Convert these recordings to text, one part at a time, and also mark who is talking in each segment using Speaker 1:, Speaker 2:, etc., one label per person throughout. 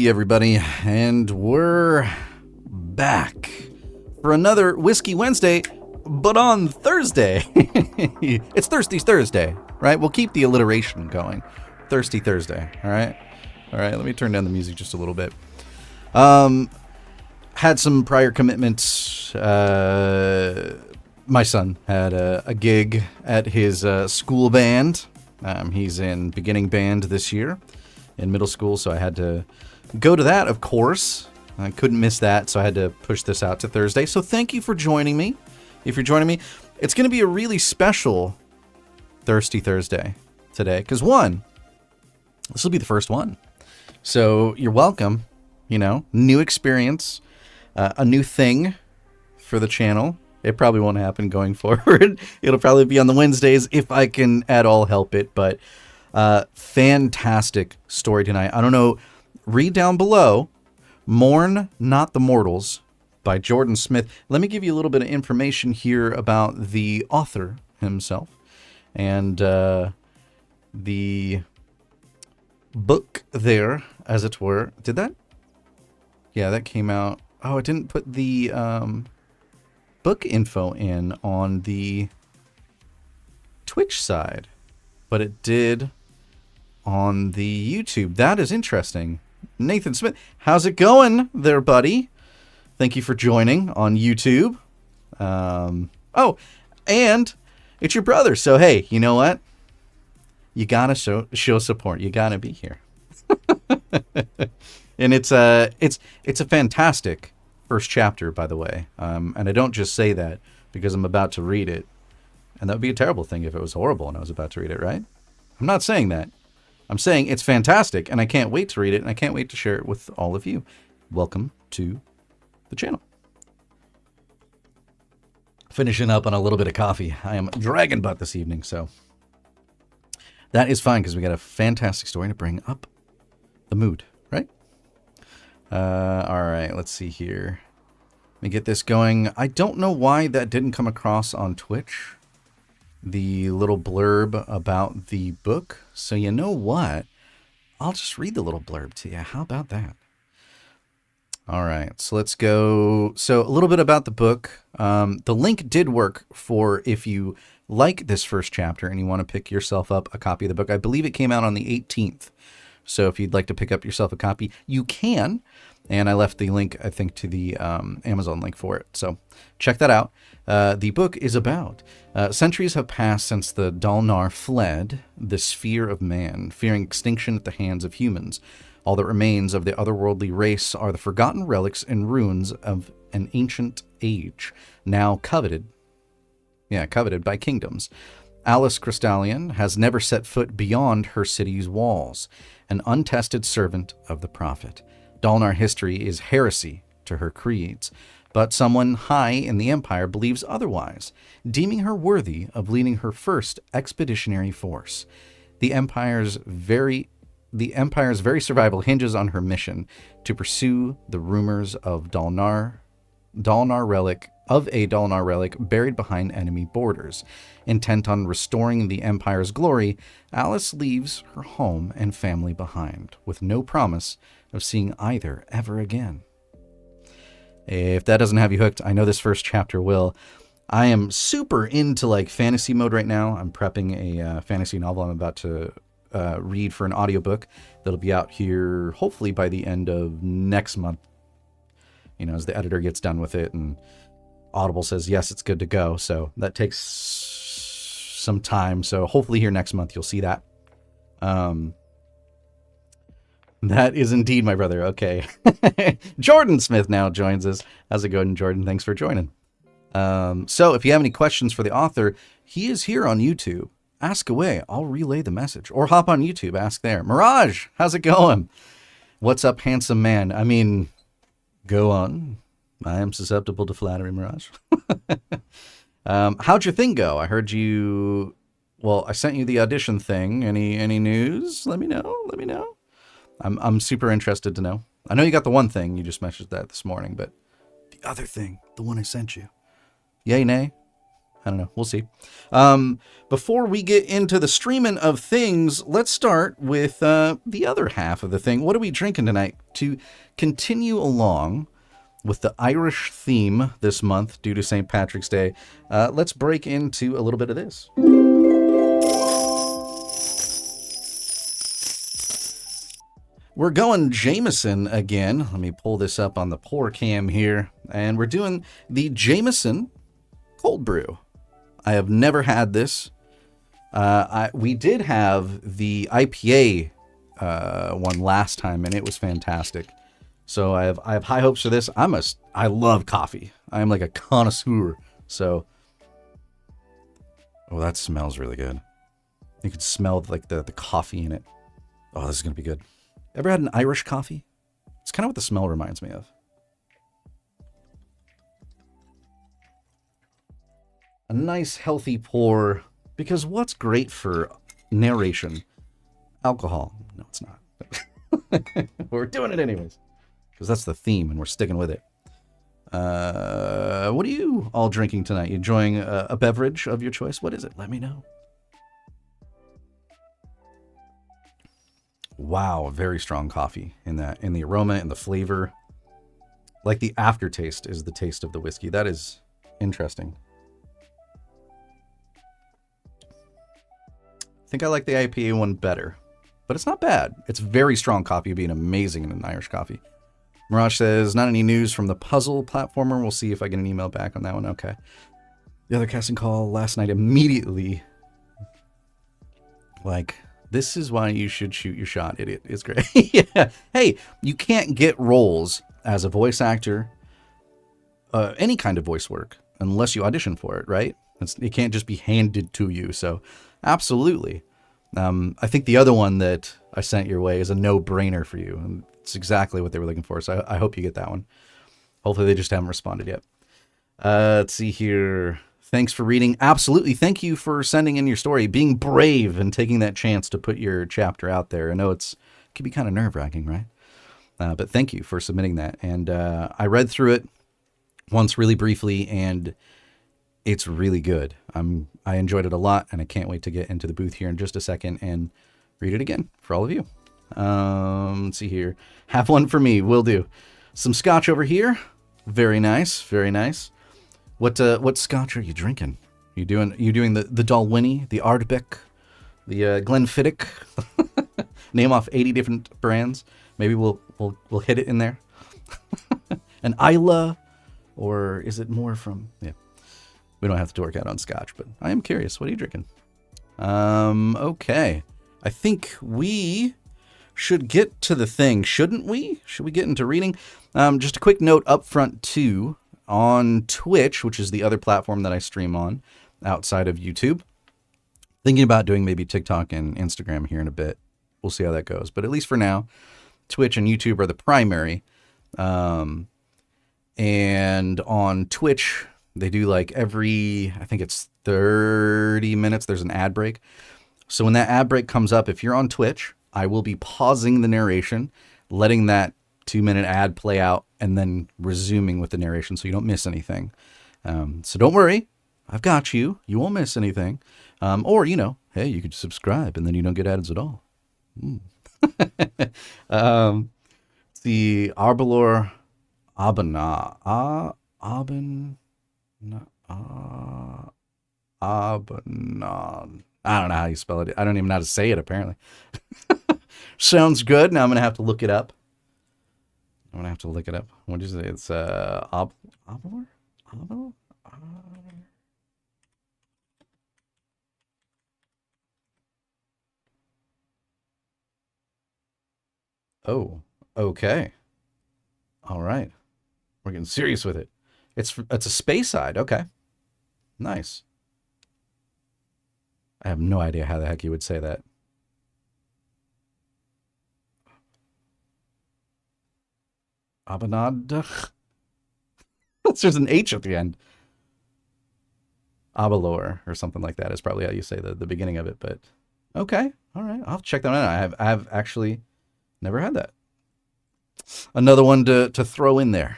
Speaker 1: Hey everybody, and we're back for another Whiskey Wednesday, but on Thursday. It's Thirsty Thursday, right? We'll keep the alliteration going. Thirsty Thursday, all right? All right, let me turn down the music just a little bit. Had some prior commitments. My son had a gig at his school band. He's in beginning band this year in middle school, so I had to go to that, of course. I couldn't miss that, so I had to push this out to Thursday. So thank you for joining me. If you're joining me, it's going to be a really special Thirsty Thursday today, because this will be the first one. So you're welcome, new experience, a new thing for the channel. It probably won't happen going forward. It'll probably be on the Wednesdays if I can at all help it, but fantastic story tonight. I don't know, read down below, Mourn Not the Mortals by Jordan Smith. Let me give you a little bit of information here about the author himself and the book there, as it were. Did that? Yeah, that came out. Oh, it didn't put the book info in on the Twitch side, but it did on the YouTube. That is interesting. Nathan Smith, how's it going there, buddy? Thank you for joining on YouTube. Oh, and it's your brother. So, hey, you know what? You gotta show support. You gotta be here. And it's a fantastic first chapter, by the way. And I don't just say that because I'm about to read it. And that would be a terrible thing if it was horrible and I was about to read it, right? I'm not saying that. I'm saying it's fantastic, and I can't wait to read it, and I can't wait to share it with all of you. Welcome to the channel. Finishing up on a little bit of coffee. I am dragging butt this evening, so that is fine because we got a fantastic story to bring up the mood, right? All right, let's see here. Let me get this going. I don't know why that didn't come across on Twitch, the little blurb about the book. So you know what? I'll just read the little blurb to you. How about that? All right, so let's go. So a little bit about the book. The link did work for if you like this first chapter and you want to pick yourself up a copy of the book. I believe it came out on the 18th. So if you'd like to pick up yourself a copy, you can. And I left the link, I think, to the Amazon link for it. So check that out. The book is about centuries have passed since the Dalnar fled the sphere of man, fearing extinction at the hands of humans. All that remains of the otherworldly race are the forgotten relics and ruins of an ancient age, now coveted by kingdoms. Alice Crystallian has never set foot beyond her city's walls, an untested servant of the prophet. Dalnar history is heresy to her creeds, but someone high in the Empire believes otherwise, deeming her worthy of leading her first expeditionary force. The Empire's very survival hinges on her mission to pursue the rumors of a Dalnar relic buried behind enemy borders. Intent on restoring the Empire's glory, Alice leaves her home and family behind, with no promise of seeing either ever again. If that doesn't have you hooked, I know this first chapter will. I am super into fantasy mode right now. I'm prepping a fantasy novel I'm about to read for an audiobook that'll be out here hopefully by the end of next month. As the editor gets done with it and Audible says, yes, it's good to go. So that takes some time. So hopefully here next month, you'll see that. That is indeed my brother. Okay. Jordan Smith now joins us. How's it going, Jordan? Thanks for joining. So if you have any questions for the author, he is here on YouTube. Ask away. I'll relay the message. Or hop on YouTube. Ask there. Mirage, how's it going? What's up, handsome man? I mean, go on. I am susceptible to flattery, Mirage. How'd your thing go? I heard you... Well, I sent you the audition thing. Any news? Let me know. I'm super interested to know. I know you got the one thing. You just messaged that this morning, but the other thing, the one I sent you. Yay, nay? I don't know. We'll see. Before we get into the streaming of things, let's start with the other half of the thing. What are we drinking tonight? To continue along with the Irish theme this month due to St. Patrick's Day, let's break into a little bit of this. We're going Jameson again. Let me pull this up on the pour cam here. And we're doing the Jameson Cold Brew. I have never had this. We did have the IPA one last time, and it was fantastic. So I have high hopes for this. I love coffee. I am like a connoisseur. So, oh, that smells really good. You can smell like the coffee in it. Oh, this is gonna be good. Ever had an Irish coffee? It's kind of what the smell reminds me of. A nice healthy pour, because what's great for narration? Alcohol. No, it's not. We're doing it anyways, because that's the theme and we're sticking with it. What are you all drinking tonight? You enjoying a beverage of your choice? What is it? Let me know. Wow, very strong coffee in the aroma and the flavor. Like the aftertaste is the taste of the whiskey. That is interesting. I think I like the IPA one better, but it's not bad. It's very strong coffee. It'd be an amazing in an Irish coffee. Mirage says, not any news from the puzzle platformer. We'll see if I get an email back on that one. Okay. The other casting call last night immediately, like, this is why you should shoot your shot, idiot. It's great. Yeah. Hey, you can't get roles as a voice actor, any kind of voice work, unless you audition for it, right? It can't just be handed to you. So, absolutely. I think the other one that I sent your way is a no-brainer for you. And it's exactly what they were looking for. So I hope you get that one. Hopefully they just haven't responded yet. Let's see here. Thanks for reading. Absolutely. Thank you for sending in your story, being brave and taking that chance to put your chapter out there. I know it can be kind of nerve-wracking, right? But thank you for submitting that. And I read through it once really briefly, and it's really good. I enjoyed it a lot, and I can't wait to get into the booth here in just a second and read it again for all of you. Let's see here. Have one for me. Will do. Some scotch over here. Very nice. Very nice. What scotch are you drinking? You doing the Dalwhinnie, the Ardbeg, the Glenfiddich? Name off 80 different brands. Maybe we'll hit it in there. An Isla, or is it more from? Yeah, we don't have to work out on scotch, but I am curious. What are you drinking? Okay, I think we should get to the thing, shouldn't we? Should we get into reading? Just a quick note up front too. On Twitch, which is the other platform that I stream on outside of YouTube. Thinking about doing maybe TikTok and Instagram here in a bit. We'll see how that goes. But at least for now, Twitch and YouTube are the primary. And on Twitch, they do like every, I think it's 30 minutes, there's an ad break. So when that ad break comes up, if you're on Twitch, I will be pausing the narration, letting that 2-minute ad play out, and then resuming with the narration so you don't miss anything. So don't worry, I've got you. You won't miss anything. Or, hey, you could subscribe and then you don't get ads at all. The Arbalor Abanon. I don't know how you spell it. I don't even know how to say it, apparently. Sounds good. Now I'm going to have to look it up. What did you say? It's Abelor? Oh, okay. All right. We're getting serious with it. It's a space side. Okay. Nice. I have no idea how the heck you would say that. Abanad. There's an H at the end. Abalor or something like that is probably how you say the beginning of it. But okay, all right, I'll check that out. I have actually never had that. Another one to throw in there.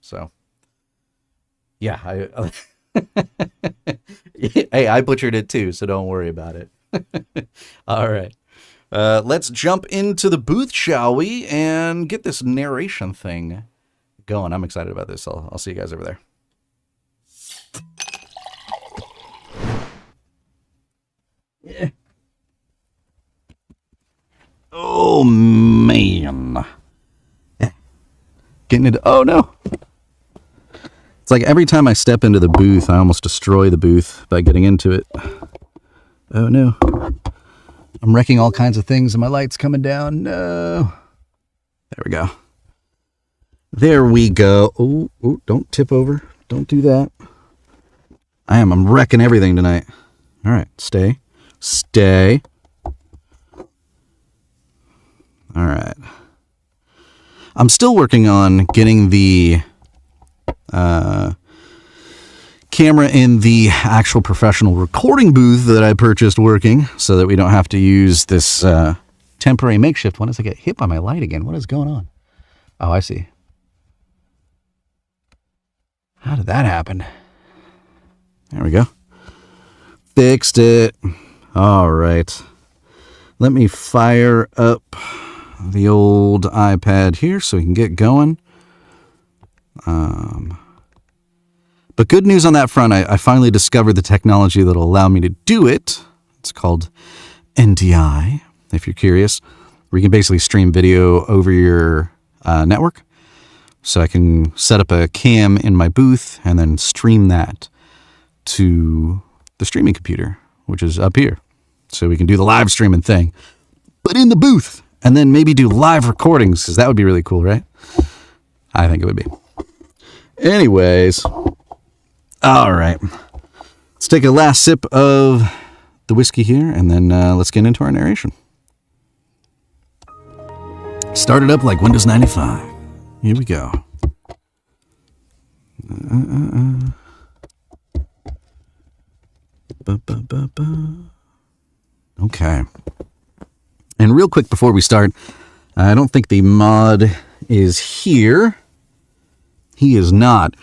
Speaker 1: So yeah, Hey, I butchered it too, so don't worry about it. All right. Let's jump into the booth, shall we? And get this narration thing going. I'm excited about this. I'll see you guys over there. Yeah. Oh, man. Getting into... Oh, no. It's like every time I step into the booth, I almost destroy the booth by getting into it. Oh, no. I'm wrecking all kinds of things and my light's coming down. No. There we go. There we go. Oh, don't tip over. Don't do that. I'm wrecking everything tonight. All right, stay. Stay. All right. I'm still working on getting the camera in the actual professional recording booth that I purchased working so that we don't have to use this temporary makeshift one as I get hit by my light again. What is going on? Oh, I see. How did that happen? There we go. Fixed it. All right. Let me fire up the old iPad here so we can get going. But good news on that front. I finally discovered the technology that will allow me to do it. It's called NDI, if you're curious, where you can basically stream video over your network. So I can set up a cam in my booth and then stream that to the streaming computer, which is up here. So we can do the live streaming thing, but in the booth, and then maybe do live recordings, because that would be really cool, right? I think it would be. Anyways, all right. Let's take a last sip of the whiskey here, and then let's get into our narration. Start it up like Windows 95. Here we go. Okay. And real quick before we start, I don't think the mod is here. He is not.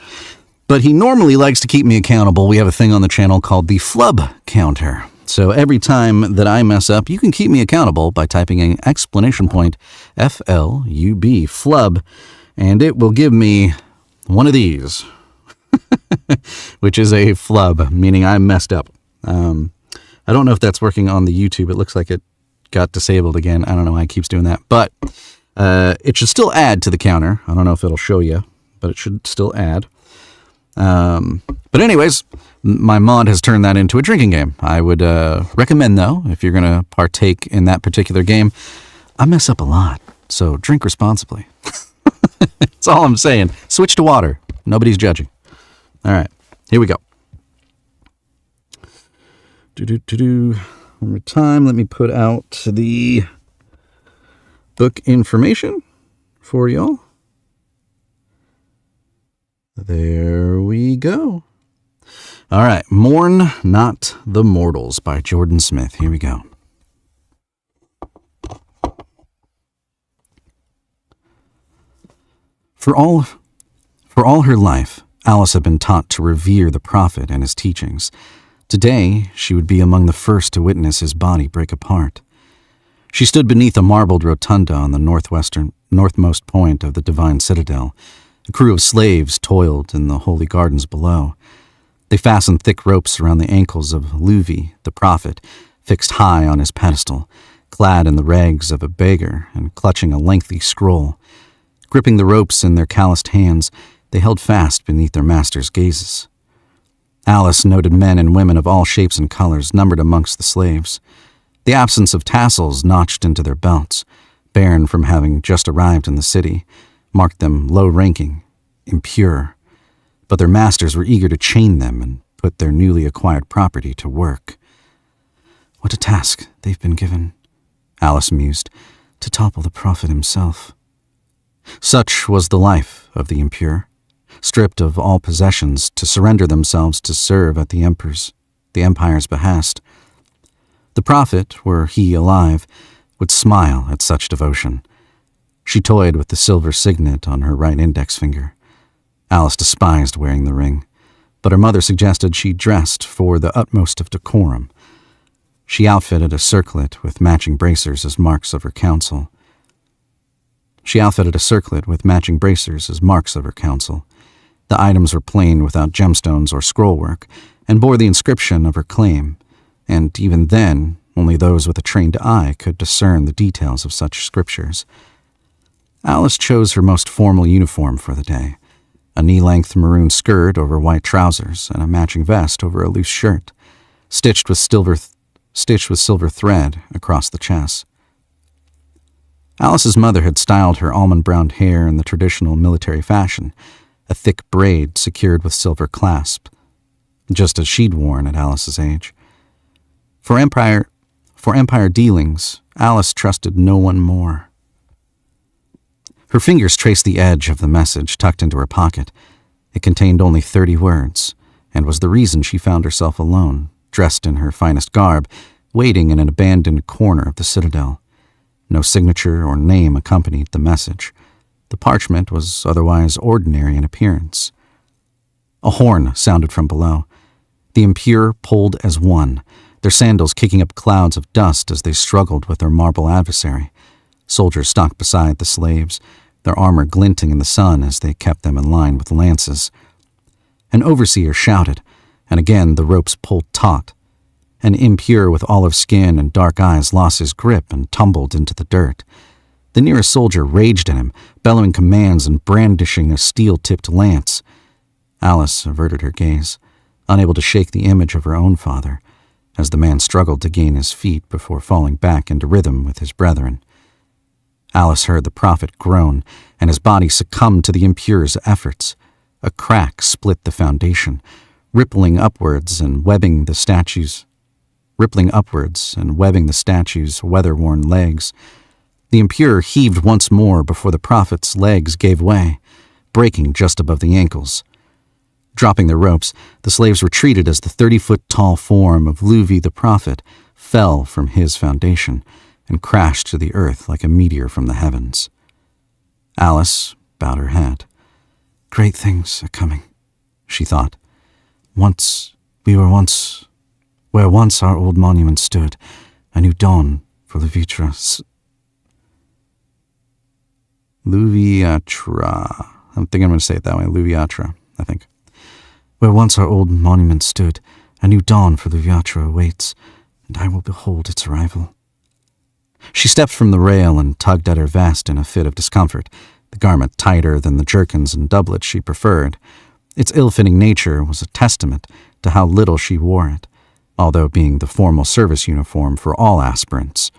Speaker 1: But he normally likes to keep me accountable. We have a thing on the channel called the flub counter. So every time that I mess up, you can keep me accountable by typing an exclamation point, F-L-U-B, flub, and it will give me one of these, which is a flub, meaning I messed up. I don't know if that's working on the YouTube. It looks like it got disabled again. I don't know why it keeps doing that, but it should still add to the counter. I don't know if it'll show you, but it should still add. But anyways, my mod has turned that into a drinking game. I would recommend, though, if you're going to partake in that particular game, I mess up a lot, so drink responsibly. That's all I'm saying. Switch to water. Nobody's judging. All right, here we go. One more time. Let me put out the book information for y'all. There we go. All right. Mourn Not the Mortals by Jordan Smith. Here we go. For all her life, Alice had been taught to revere the prophet and his teachings. Today, she would be among the first to witness his body break apart. She stood beneath a marbled rotunda on the northmost point of the divine citadel. A crew of slaves toiled in the holy gardens below. They fastened thick ropes around the ankles of Luvi, the prophet, fixed high on his pedestal, clad in the rags of a beggar and clutching a lengthy scroll. Gripping the ropes in their calloused hands, they held fast beneath their master's gazes. Alice noted men and women of all shapes and colors numbered amongst the slaves. The absence of tassels notched into their belts, barren from having just arrived in the city, marked them low-ranking, impure. But their masters were eager to chain them and put their newly acquired property to work. What a task they've been given, Alice mused, to topple the prophet himself. Such was the life of the impure, stripped of all possessions to surrender themselves to serve at the empire's behest. The prophet, were he alive, would smile at such devotion. She toyed with the silver signet on her right index finger. Alice despised wearing the ring, but her mother suggested she dressed for the utmost of decorum. She outfitted a circlet with matching bracers as marks of her counsel. The items were plain without gemstones or scrollwork, and bore the inscription of her claim, and even then, only those with a trained eye could discern the details of such scriptures. Alice chose her most formal uniform for the day, a knee-length maroon skirt over white trousers and a matching vest over a loose shirt, stitched with silver thread across the chest. Alice's mother had styled her almond-brown hair in the traditional military fashion, a thick braid secured with silver clasp, just as she'd worn at Alice's age. For Empire dealings, Alice trusted no one more. Her fingers traced the edge of the message tucked into her pocket. It contained only 30 words, and was the reason she found herself alone, dressed in her finest garb, waiting in an abandoned corner of the citadel. No signature or name accompanied the message. The parchment was otherwise ordinary in appearance. A horn sounded from below. The impure pulled as one, their sandals kicking up clouds of dust as they struggled with their marble adversary. Soldiers stalked beside the slaves, their armor glinting in the sun as they kept them in line with lances. An overseer shouted, and again the ropes pulled taut. An impure with olive skin and dark eyes lost his grip and tumbled into the dirt. The nearest soldier raged at him, bellowing commands and brandishing a steel-tipped lance. Alice averted her gaze, unable to shake the image of her own father, as the man struggled to gain his feet before falling back into rhythm with his brethren. Alice heard the prophet groan, and his body succumbed to the impure's efforts. A crack split the foundation, rippling upwards and webbing the statue's weather-worn legs. The impure heaved once more before the prophet's legs gave way, breaking just above the ankles. Dropping their ropes, the slaves retreated as the 30-foot-tall form of Luvi the prophet fell from his foundation and crashed to the earth like a meteor from the heavens. Alice bowed her head. Great things are coming, she thought. Where once our old monument stood, a new dawn for Luviatra. I think I'm going to say it that way, Luviatra, I think. Where once our old monument stood, a new dawn for Luviatra awaits, and I will behold its arrival. She stepped from the rail and tugged at her vest in a fit of discomfort, the garment tighter than the jerkins and doublets she preferred. Its ill-fitting nature was a testament to how little she wore it, although being the formal service uniform for all aspirants.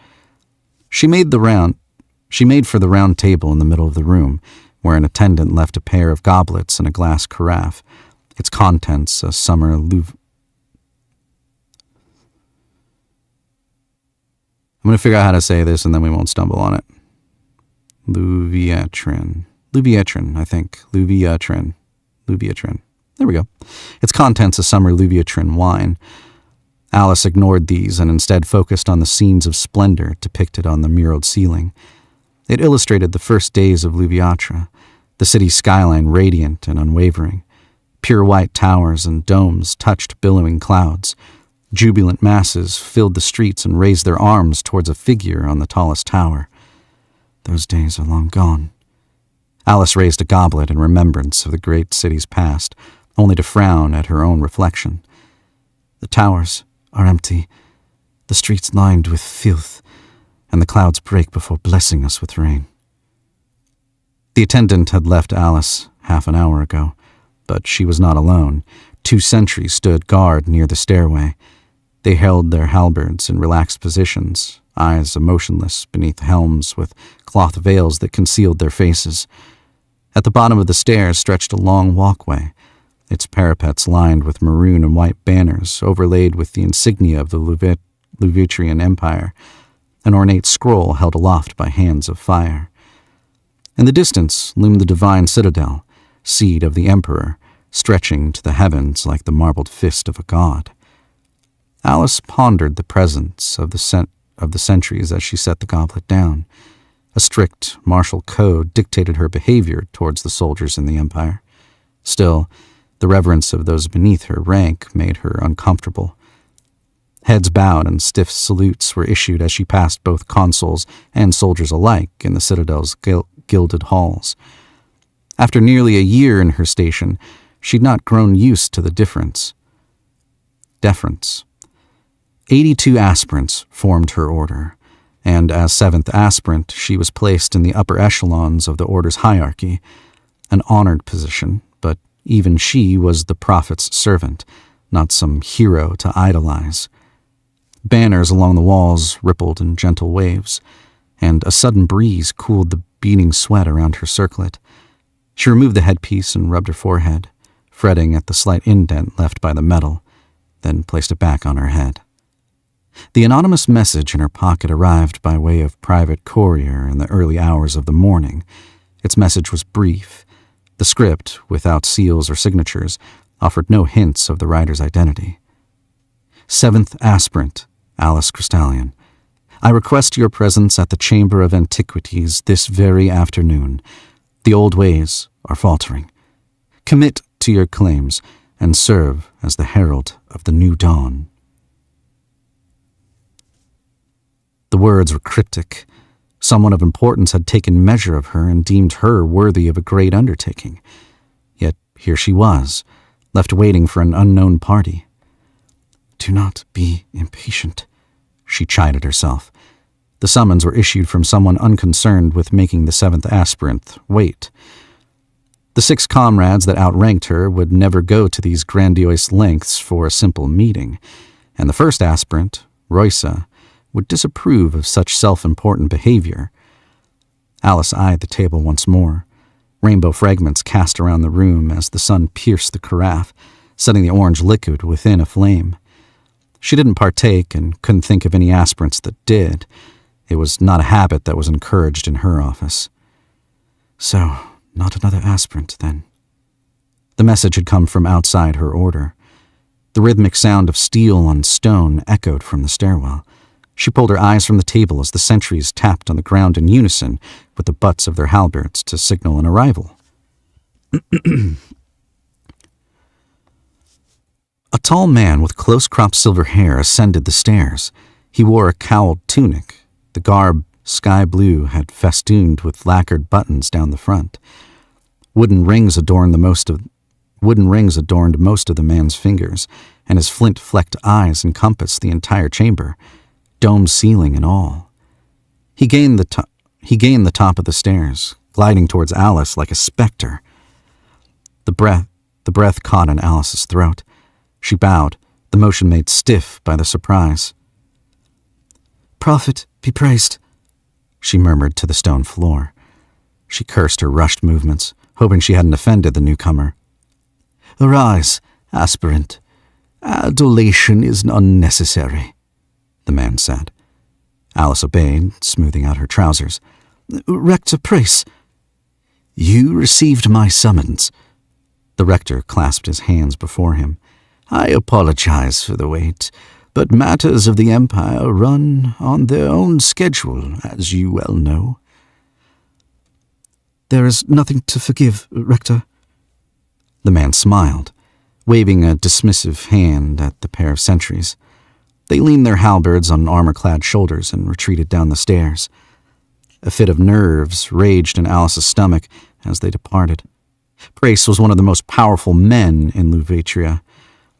Speaker 1: She made for the round table in the middle of the room, where an attendant left a pair of goblets and a glass carafe, its contents a summer I'm going to figure out how to say this and then we won't stumble on it. Luviatrin, I think. Luviatrin. There we go. Its contents a summer Luviatrin wine. Alice ignored these and instead focused on the scenes of splendor depicted on the muraled ceiling. It illustrated the first days of Luviatra, the city's skyline radiant and unwavering. Pure white towers and domes touched billowing clouds. Jubilant masses filled the streets and raised their arms towards a figure on the tallest tower. Those days are long gone. Alice raised a goblet in remembrance of the great city's past, only to frown at her own reflection. The towers are empty, the streets lined with filth, and the clouds break before blessing us with rain. The attendant had left Alice half an hour ago, but she was not alone. 2 sentries stood guard near the stairway. They held their halberds in relaxed positions, eyes emotionless beneath helms with cloth veils that concealed their faces. At the bottom of the stairs stretched a long walkway, its parapets lined with maroon and white banners overlaid with the insignia of the Luvitrian Empire, an ornate scroll held aloft by hands of fire. In the distance loomed the divine citadel, seat of the emperor, stretching to the heavens like the marbled fist of a god. Alice pondered the presence of the centuries as she set the goblet down. A strict martial code dictated her behavior towards the soldiers in the empire. Still, The reverence of those beneath her rank made her uncomfortable. Heads bowed and stiff salutes were issued as she passed both consuls and soldiers alike in the Citadel's gilded halls. After nearly a year in her station, she'd not grown used to the deference. 82 aspirants formed her order, and as 7th aspirant, she was placed in the upper echelons of the order's hierarchy, an honored position, but even she was the prophet's servant, not some hero to idolize. Banners along the walls rippled in gentle waves, and a sudden breeze cooled the beating sweat around her circlet. She removed the headpiece and rubbed her forehead, fretting at the slight indent left by the metal, then placed it back on her head. The anonymous message in her pocket arrived by way of private courier in the early hours of the morning. Its message was brief. The script, without seals or signatures, offered no hints of the writer's identity. 7th aspirant, Alice Crystallion. I request your presence at the Chamber of Antiquities this very afternoon. The old ways are faltering. Commit to your claims and serve as the herald of the new dawn. The words were cryptic. Someone of importance had taken measure of her and deemed her worthy of a great undertaking. Yet here she was, left waiting for an unknown party. Do not be impatient, she chided herself. The summons were issued from someone unconcerned with making the 7th aspirant wait. The 6 comrades that outranked her would never go to these grandiose lengths for a simple meeting, and the 1st aspirant, Roysa, would disapprove of such self-important behavior. Alice eyed the table once more. Rainbow fragments cast around the room as the sun pierced the carafe, setting the orange liquid within aflame. She didn't partake and couldn't think of any aspirants that did. It was not a habit that was encouraged in her office. So, not another aspirant, then. The message had come from outside her order. The rhythmic sound of steel on stone echoed from the stairwell. She pulled her eyes from the table as the sentries tapped on the ground in unison with the butts of their halberds to signal an arrival. A tall man with close-cropped silver hair ascended the stairs. He wore a cowled tunic. The garb, sky blue, had festooned with lacquered buttons down the front. Wooden rings adorned most of the man's fingers, and his flint-flecked eyes encompassed the entire chamber, dome ceiling and all. He gained the top of the stairs, gliding towards Alice like a specter. The breath caught in Alice's throat. She bowed, the motion made stiff by the surprise. "Prophet be praised," she murmured to the stone floor. She cursed her rushed movements, hoping she hadn't offended the newcomer. "Arise, aspirant. Adulation is unnecessary," the man said. Alice obeyed, smoothing out her trousers. "Rector Prace." "You received my summons." The rector clasped his hands before him. "I apologize for the wait, but matters of the Empire run on their own schedule, as you well know." "There is nothing to forgive, Rector." The man smiled, waving a dismissive hand at the pair of sentries. They leaned their halberds on armor-clad shoulders and retreated down the stairs. A fit of nerves raged in Alice's stomach as they departed. Prace was one of the most powerful men in Luvatria,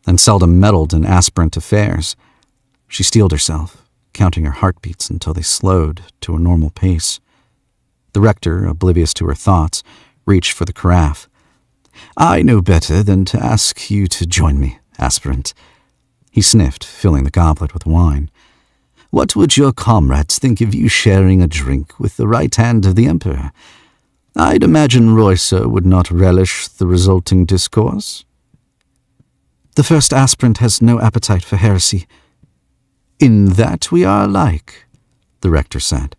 Speaker 1: and seldom meddled in aspirant affairs. She steeled herself, counting her heartbeats until they slowed to a normal pace. The rector, oblivious to her thoughts, reached for the carafe. "I know better than to ask you to join me, aspirant." He sniffed, filling the goblet with wine. "What would your comrades think of you sharing a drink with the right hand of the Emperor? I'd imagine Roysa would not relish the resulting discourse." "The 1st aspirant has no appetite for heresy." "In that we are alike," the rector said.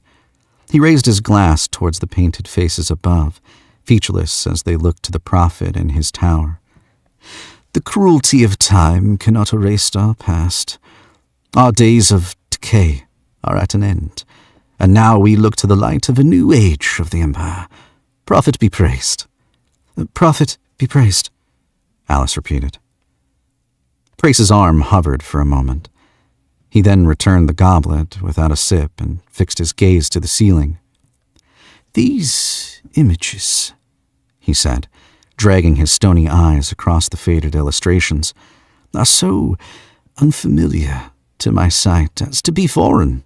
Speaker 1: He raised his glass towards the painted faces above, featureless as they looked to the prophet in his tower. "The cruelty of time cannot erase our past. Our days of decay are at an end, and now we look to the light of a new age of the Empire. Prophet be praised." "Prophet be praised."
Speaker 2: Alice repeated. Prace's arm hovered for a moment. He then returned the goblet without a sip and fixed his gaze to the ceiling. These images, he said, dragging his stony eyes across the faded illustrations, are so unfamiliar to my sight as to be foreign.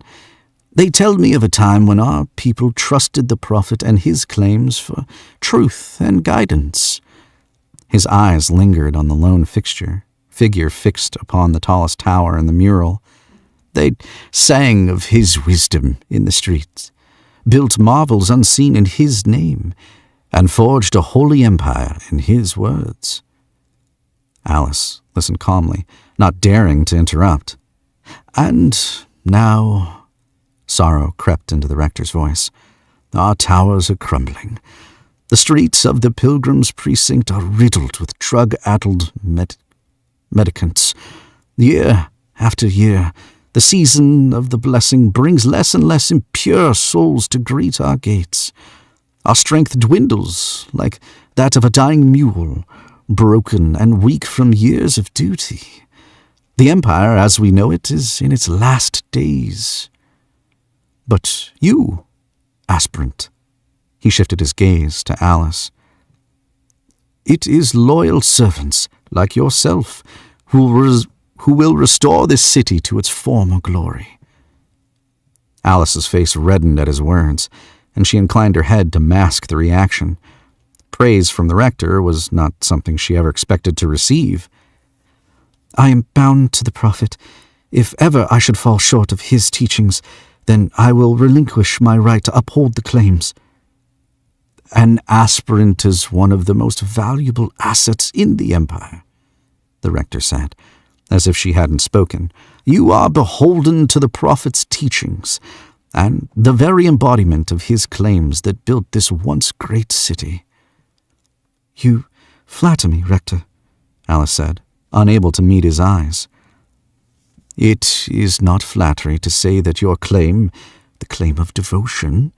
Speaker 2: They tell me of a time when our people trusted the prophet and his claims for truth and guidance. His eyes lingered on the lone figure fixed upon the tallest tower in the mural. They sang of his wisdom in the streets, built marvels unseen in his name, and forged a holy empire in his words. Alice listened calmly, not daring to interrupt. And now, sorrow crept into the rector's voice, our towers are crumbling. The streets of the pilgrims' precinct are riddled with drug-addled mendicants. Year after year, the season of the blessing brings less and less impure souls to greet our gates. Our strength dwindles like that of a dying mule, broken and weak from years of duty. The empire, as we know it, is in its last days. But you, aspirant, he shifted his gaze to Alice. It is loyal servants like yourself who will restore this city to its former glory. Alice's face reddened at his words, and she inclined her head to mask the reaction. Praise from the rector was not something she ever expected to receive. I am bound to the prophet. If ever I should fall short of his teachings, then I will relinquish my right to uphold the claims. An aspirant is one of the most valuable assets in the empire, the rector said, as if she hadn't spoken. You are beholden to the prophet's teachings, and the very embodiment of his claims that built this once great city. You flatter me, Rector, Alice said, unable to meet his eyes. It is not flattery to say that your claim, the claim of devotion,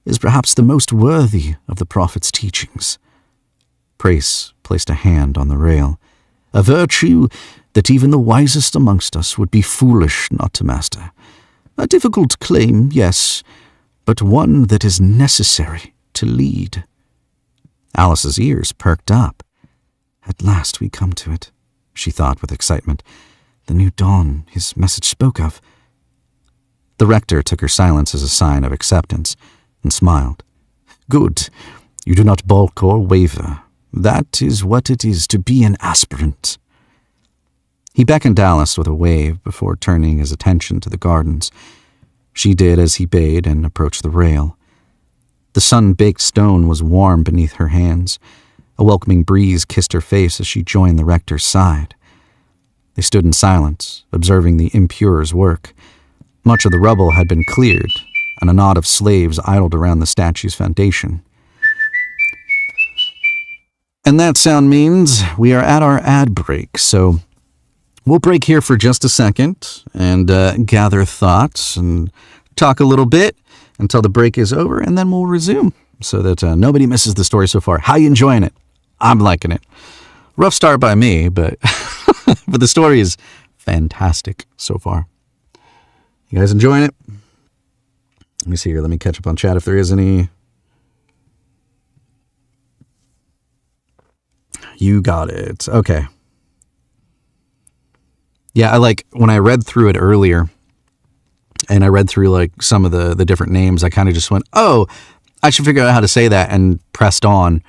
Speaker 2: is perhaps the most worthy of the prophet's teachings. Prace placed a hand on the rail, a virtue that even the wisest amongst us would be foolish not to master. A difficult claim, yes, but one that is necessary to lead. Alice's ears perked up. At last we come to it, she thought with excitement. The new dawn his message spoke of. The rector took her silence as a sign of acceptance and smiled. Good. You do not balk or waver. That is what it is to be an aspirant. He beckoned Alice with a wave before turning his attention to the gardens. She did as he bade and approached the rail. The sun-baked stone was warm beneath her hands. A welcoming breeze kissed her face as she joined the rector's side. They stood in silence, observing the impurer's work. Much of the rubble had been cleared, and a knot of slaves idled around the statue's foundation. And that sound means we are at our ad break, so we'll break here for just a second and gather thoughts and talk a little bit until the break is over, and then we'll resume so that nobody misses the story so far. How you enjoying it? I'm liking it. Rough start by me, but but the story is fantastic so far. You guys enjoying it? Let me see here. Let me catch up on chat if there is any. You got it. Okay. Yeah, when I read through it earlier, and I read through like some of the different names, I kind of just went, oh, I should figure out how to say that, and pressed on.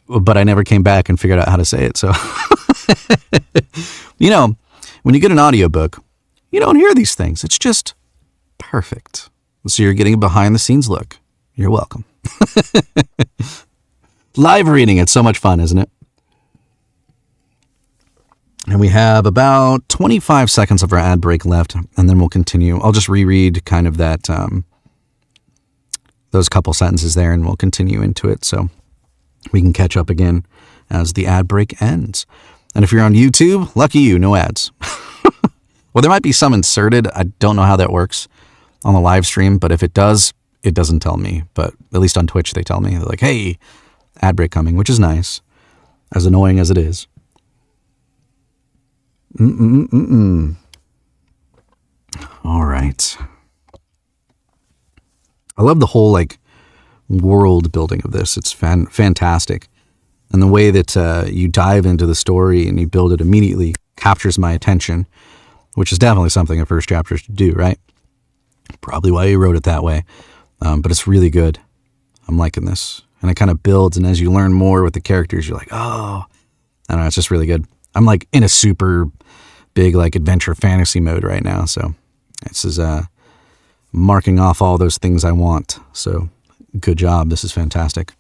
Speaker 2: But I never came back and figured out how to say it. So, when you get an audiobook, you don't hear these things. It's just perfect. So you're getting a behind-the-scenes look. You're welcome. Live reading, it's so much fun, isn't it? And we have about 25 seconds of our ad break left, and then we'll continue. I'll just reread kind of that, those couple sentences there, and we'll continue into it so we can catch up again as the ad break ends. And if you're on YouTube, lucky you, no ads. Well, there might be some inserted. I don't know how that works on the live stream, but if it does, it doesn't tell me. But at least on Twitch, they tell me. They're like, hey, ad break coming, which is nice, as annoying as it is. All right. I love the whole, world building of this. It's fantastic. And the way that you dive into the story and you build it immediately captures my attention, which is definitely something a first chapter should do, right? Probably why you wrote it that way. But it's really good. I'm liking this. And it kind of builds, and as you learn more with the characters, you're like, oh, I don't know, it's just really good. I'm in a super big adventure fantasy mode right now, so this is marking off all those things I want. So good job. This is fantastic.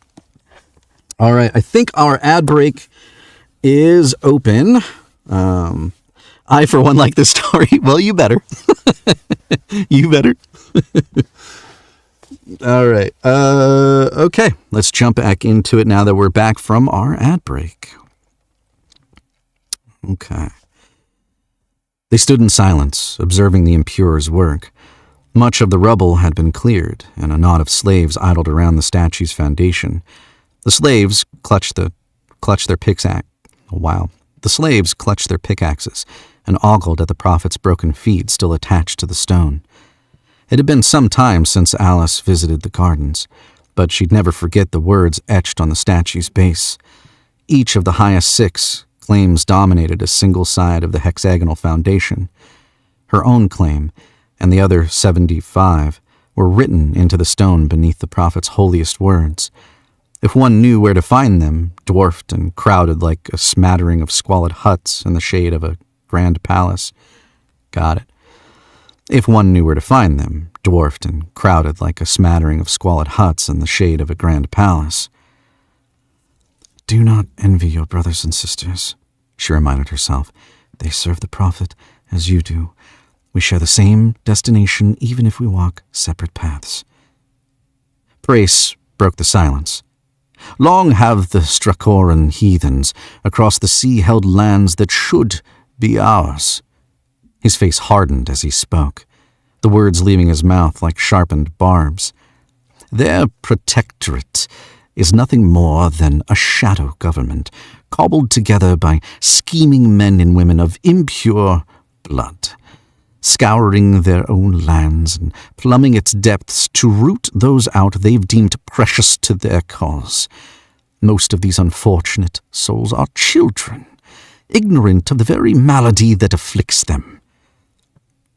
Speaker 2: All right, I think our ad break is open. I, for one, like this story. Well, you better. You better. All right. Okay, let's jump back into it now that we're back from our ad break. Okay. They stood in silence, observing the impurer's work. Much of the rubble had been cleared, and a knot of slaves idled around the statue's foundation. The slaves clutched their pickaxe. Wow. The slaves clutched their pickaxes and ogled at the prophet's broken feet still attached to the stone. It had been some time since Alice visited the gardens, but she'd never forget the words etched on the statue's base. Each of the highest 6 claims dominated a single side of the hexagonal foundation. Her own claim and the other 75 were written into the stone beneath the prophet's holiest words. If one knew where to find them, dwarfed and crowded like a smattering of squalid huts in the shade of a grand palace. Got it. If one knew where to find them, dwarfed and crowded like a smattering of squalid huts in the shade of a grand palace. Do not envy your brothers and sisters, she reminded herself. They serve the prophet as you do. We share the same destination even if we walk separate paths. Prace broke the silence. Long have the Strakoran heathens across the sea held lands that should be ours. His face hardened as he spoke, the words leaving his mouth like sharpened barbs. Their protectorate is nothing more than a shadow government, cobbled together by scheming men and women of impure blood, scouring their own lands and plumbing its depths to root those out they've deemed precious to their cause. Most of these unfortunate souls are children, ignorant of the very malady that afflicts them.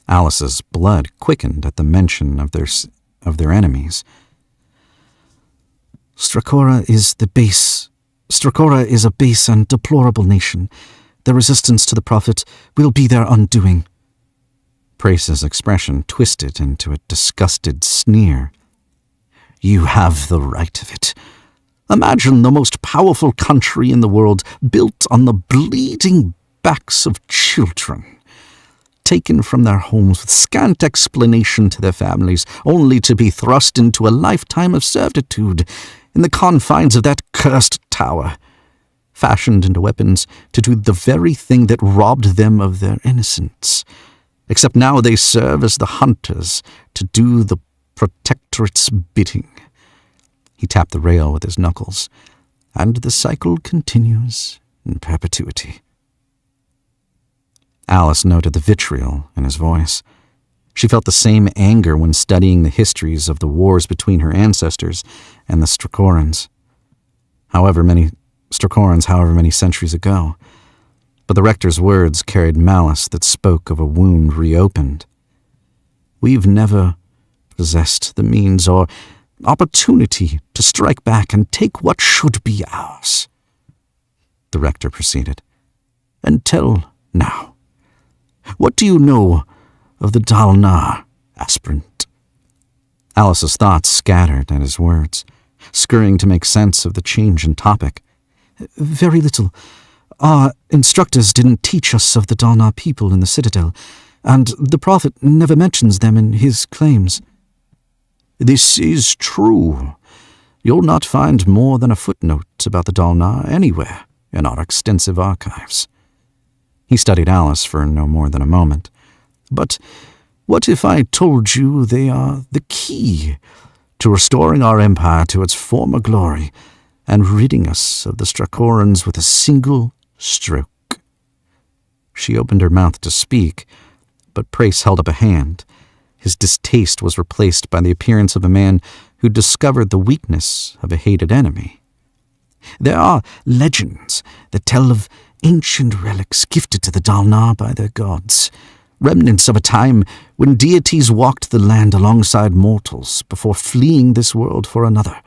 Speaker 2: Alice's blood quickened at the mention of their enemies. Strakora is a base and deplorable nation. Their resistance to the prophet will be their undoing. Prace's expression twisted into a disgusted sneer. You have the right of it. Imagine the most powerful country in the world built on the bleeding backs of children, taken from their homes with scant explanation to their families, only to be thrust into a lifetime of servitude in the confines of that cursed tower, fashioned into weapons to do the very thing that robbed them of their innocence. Except now they serve as the hunters to do the protectorate's bidding. He tapped the rail with his knuckles, and the cycle continues in perpetuity. Alice noted the vitriol in his voice. She felt the same anger when studying the histories of the wars between her ancestors and the Strakorans. However many centuries ago. But the rector's words carried malice that spoke of a wound reopened. We've never possessed the means or opportunity to strike back and take what should be ours, the rector proceeded. Until now. What do you know of the Dalnar, aspirant? Alice's thoughts scattered at his words, scurrying to make sense of the change in topic. Very little. Our instructors didn't teach us of the Dalnar people in the Citadel, and the prophet never mentions them in his claims. This is true. You'll not find more than a footnote about the Dalnar anywhere in our extensive archives. He studied Alice for no more than a moment. But what if I told you they are the key to restoring our empire to its former glory and ridding us of the Strakorans with a single stroke? She opened her mouth to speak, but Prace held up a hand. His distaste was replaced by the appearance of a man who discovered the weakness of a hated enemy. There are legends that tell of ancient relics gifted to the Dalnar by their gods, remnants of a time when deities walked the land alongside mortals before fleeing this world for another.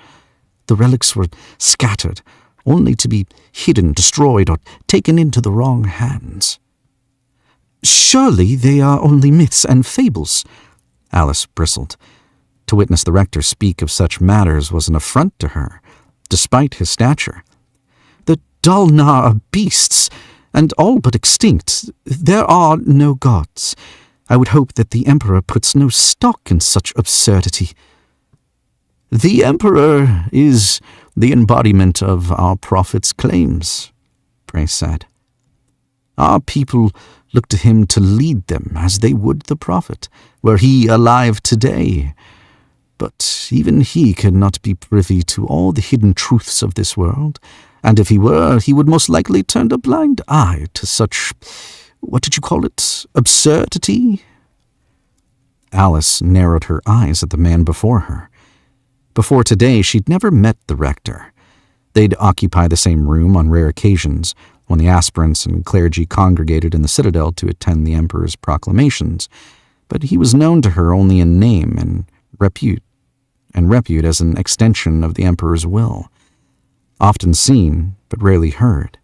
Speaker 2: The relics were scattered, only to be hidden, destroyed, or taken into the wrong hands. Surely they are only myths and fables, Alice bristled. To witness the rector speak of such matters was an affront to her, despite his stature. The Dalnar are beasts, and all but extinct. There are no gods. I would hope that the Emperor puts no stock in such absurdity. The Emperor is the embodiment of our prophet's claims, Prace said. Our people look to him to lead them as they would the prophet, were he alive today. But even he cannot be privy to all the hidden truths of this world, and if he were, he would most likely turn a blind eye to such, what did you call it, absurdity? Alice narrowed her eyes at the man before her. Before today, she'd never met the rector. They'd occupy the same room on rare occasions, when the aspirants and clergy congregated in the citadel to attend the emperor's proclamations, but he was known to her only in name and repute as an extension of the emperor's will. Often seen, but rarely heard,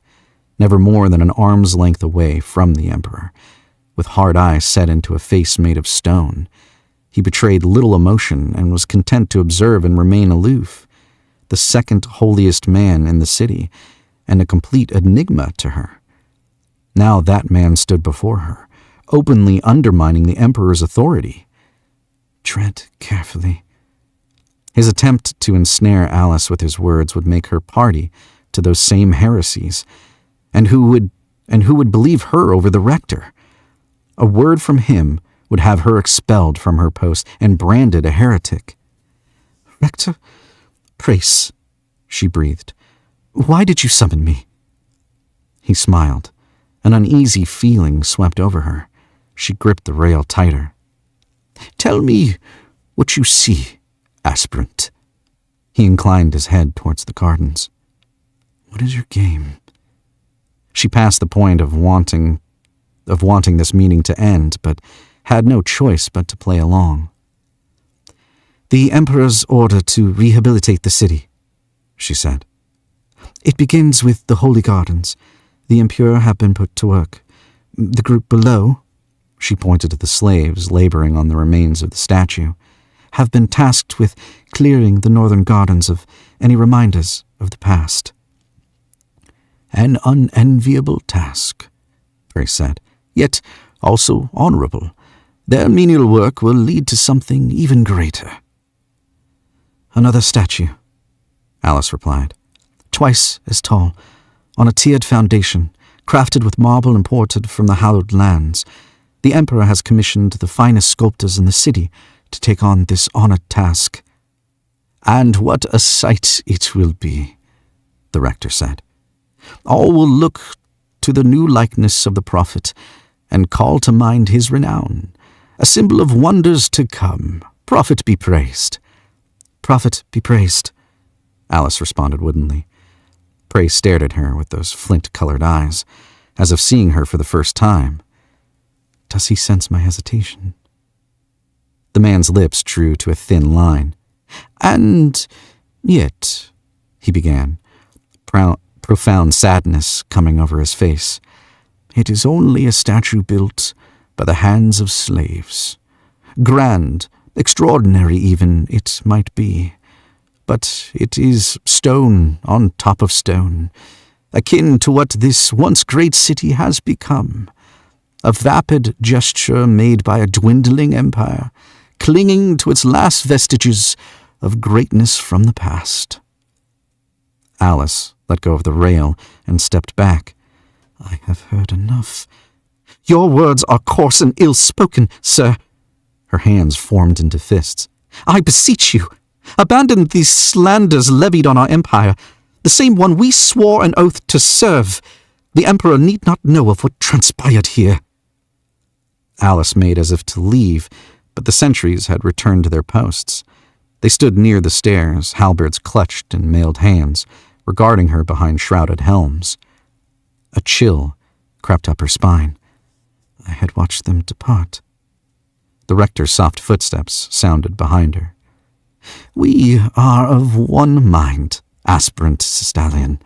Speaker 2: never more than an arm's length away from the emperor, with hard eyes set into a face made of stone. He betrayed little emotion and was content to observe and remain aloof, the second holiest man in the city, and a complete enigma to her. Now that man stood before her, openly undermining the emperor's authority. Tread carefully. His attempt to ensnare Alice with his words would make her party to those same heresies, and who would believe her over the rector? A word from him would have her expelled from her post and branded a heretic. Rector Prace, she breathed. Why did you summon me? He smiled. An uneasy feeling swept over her. She gripped the rail tighter. Tell me what you see, aspirant. He inclined his head towards the gardens. What is your game? She passed the point of wanting this meeting to end, but had no choice but to play along. The Emperor's order to rehabilitate the city, she said. It begins with the holy gardens. The impure have been put to work. The group below, she pointed to the slaves laboring on the remains of the statue, have been tasked with clearing the northern gardens of any reminders of the past. An unenviable task, Prace said, yet also honorable. Their menial work will lead to something even greater. Another statue, Alice replied, twice as tall, on a tiered foundation, crafted with marble imported from the hallowed lands. The Emperor has commissioned the finest sculptors in the city to take on this honored task. And what a sight it will be, the rector said. All will look to the new likeness of the prophet and call to mind his renown, a symbol of wonders to come. Prophet be praised. Prophet be praised, Alice responded woodenly. Prace stared at her with those flint-colored eyes, as if seeing her for the first time. Does he sense my hesitation? The man's lips drew to a thin line. And yet, he began, profound sadness coming over his face. It is only a statue built by the hands of slaves. Grand, extraordinary even, it might be. But it is stone on top of stone, akin to what this once great city has become. A vapid gesture made by a dwindling empire, clinging to its last vestiges of greatness from the past. Alice let go of the rail and stepped back. I have heard enough. Your words are coarse and ill-spoken, sir. Her hands formed into fists. I beseech you, abandon these slanders levied on our empire, the same one we swore an oath to serve. The Emperor need not know of what transpired here." Alice made as if to leave, but the sentries had returned to their posts. They stood near the stairs, halberds clutched in mailed hands, regarding her behind shrouded helms. A chill crept up her spine. I had watched them depart. The rector's soft footsteps sounded behind her. "We are of one mind, aspirant Stallion,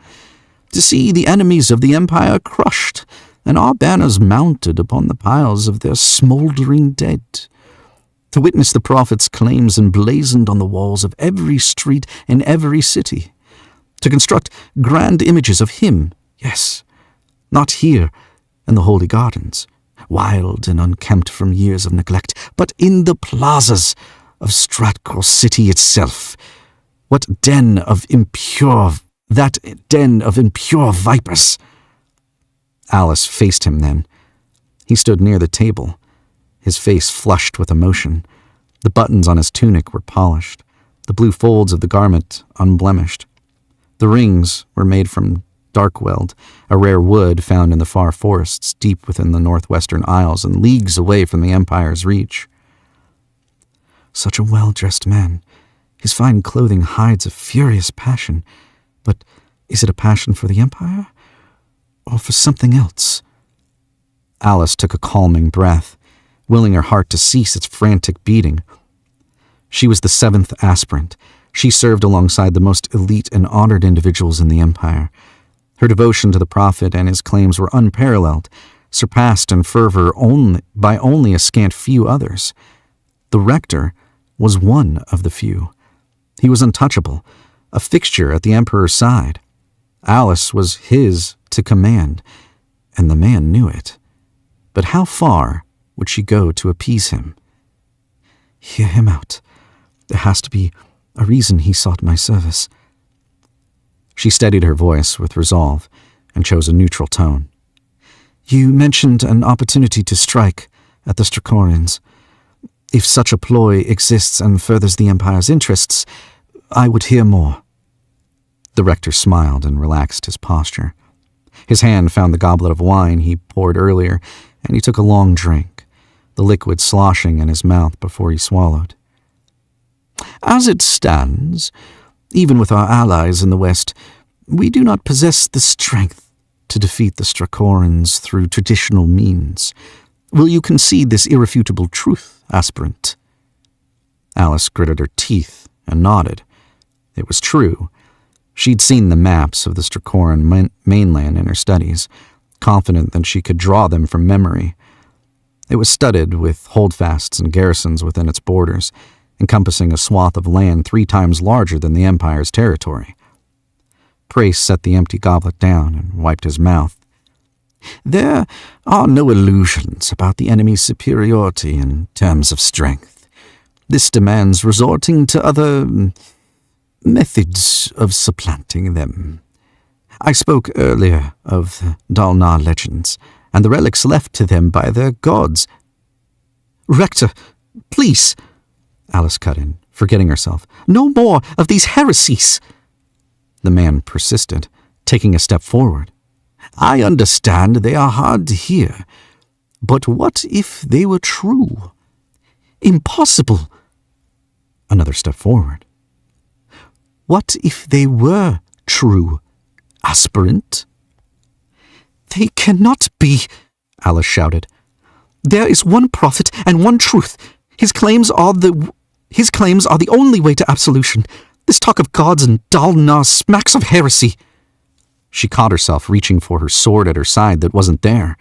Speaker 2: to see the enemies of the Empire crushed, and our banners mounted upon the piles of their smouldering dead. To witness the prophet's claims emblazoned on the walls of every street in every city. To construct grand images of him, yes, not here in the holy gardens, wild and unkempt from years of neglect, but in the plazas of Stratgor City itself. That den of impure vipers." Alice faced him then. He stood near the table, his face flushed with emotion. The buttons on his tunic were polished, the blue folds of the garment unblemished. The rings were made from darkweld, a rare wood found in the far forests deep within the northwestern isles and leagues away from the Empire's reach. Such a well-dressed man. His fine clothing hides a furious passion. But is it a passion for the Empire? Or for something else? Alice took a calming breath, willing her heart to cease its frantic beating. She was the 7th aspirant. She served alongside the most elite and honored individuals in the Empire. Her devotion to the Prophet and his claims were unparalleled, surpassed in fervor by only a scant few others. The rector was one of the few. He was untouchable, a fixture at the Emperor's side. Alice was his to command, and the man knew it. But how far would she go to appease him? "Hear him out. There has to be a reason he sought my service." She steadied her voice with resolve and chose a neutral tone. "You mentioned an opportunity to strike at the Strakorians. If such a ploy exists and furthers the Empire's interests, I would hear more." The rector smiled and relaxed his posture. His hand found the goblet of wine he poured earlier, and he took a long drink, the liquid sloshing in his mouth before he swallowed. "As it stands, even with our allies in the West, we do not possess the strength to defeat the Strakorians through traditional means. Will you concede this irrefutable truth, aspirant?" Alice gritted her teeth and nodded. It was true. She'd seen the maps of the Strakoran mainland in her studies, confident that she could draw them from memory. It was studded with holdfasts and garrisons within its borders, encompassing a swath of land 3 times larger than the Empire's territory. Prace set the empty goblet down and wiped his mouth. "There are no illusions about the enemy's superiority in terms of strength. This demands resorting to other methods of supplanting them. I spoke earlier of the Dalnar legends and the relics left to them by their gods." "Rector, please," Alice cut in, forgetting herself. "No more of these heresies." The man persisted, taking a step forward. "I understand they are hard to hear, but what if they were true?" "Impossible." Another step forward. "What if they were true, aspirant?" "They cannot be," Alice shouted. "There is one prophet and one truth. His claims are the only way to absolution. This talk of gods and Dalnar smacks of heresy." She caught herself reaching for her sword at her side that wasn't there.